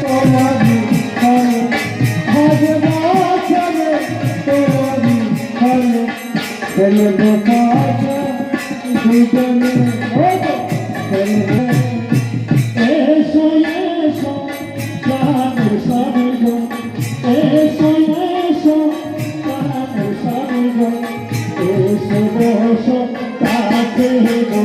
তোমারি ভালো ভালো বাঁচাবে তোমারি ভালো ফেলবো কাঁচা দুজনে ফেলবো এসো এসো প্রাণের স্বর্গ এসো এসো প্রাণের স্বর্গ এসো বসো কাছে গো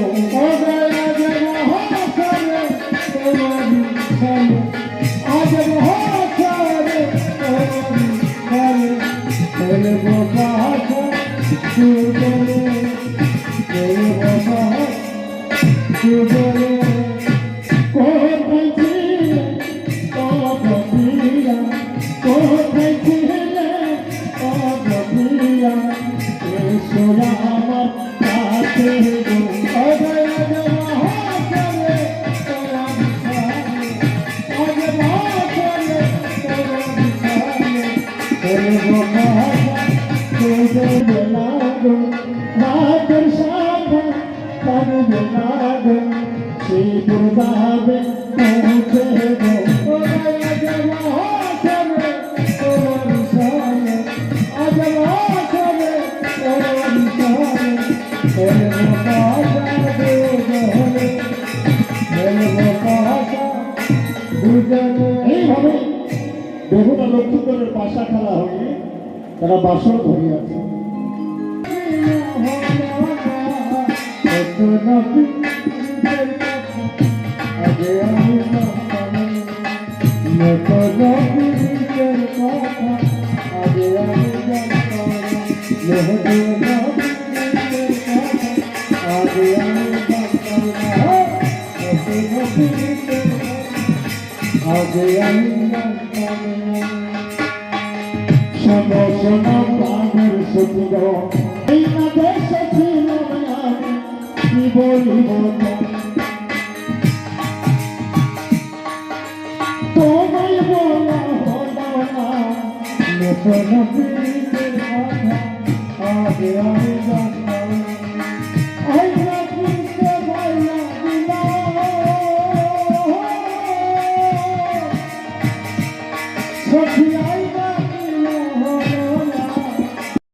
আজ মহাচারে তোমারি ভালো ফেলবো কাঁচা দুজনে ফেলবো কাঁচা দুজনে কোথায় ছিলে অবধিয়া কোথায় ছিলে অবধিয়া এসো আমার কাছে গো অজয় মহাচারে তোমারি ভালো আজ মহাচারে তোমারি ভালো ফেলবো কাঁচা দুজনে লাগো রাতের সাথে পারবে লাগো সেই দুর্গাবে পৌঁছে গো আজ মহাচারে তোমারি সামনে আজ মহাচারে তোমারি সামনে ফেলবো কাঁচা দুজনে ফেলবো কাঁচা দুজনে এইভাবে বেহুলা লক্ষ্মীপুরের পাশা খেলা হবে তারা বাসর ধরিয়াছে আগে আমি আগে আমি আগে আমি আগে আমি শোনো শোনো প্রাণের সতীর এই না দেশে ছিল আমি কি বলিব তোমায় বলা হলো না নতুন পীরের কথা আগে আমি জানতাম আই রাখিতে বলা দিলা সখী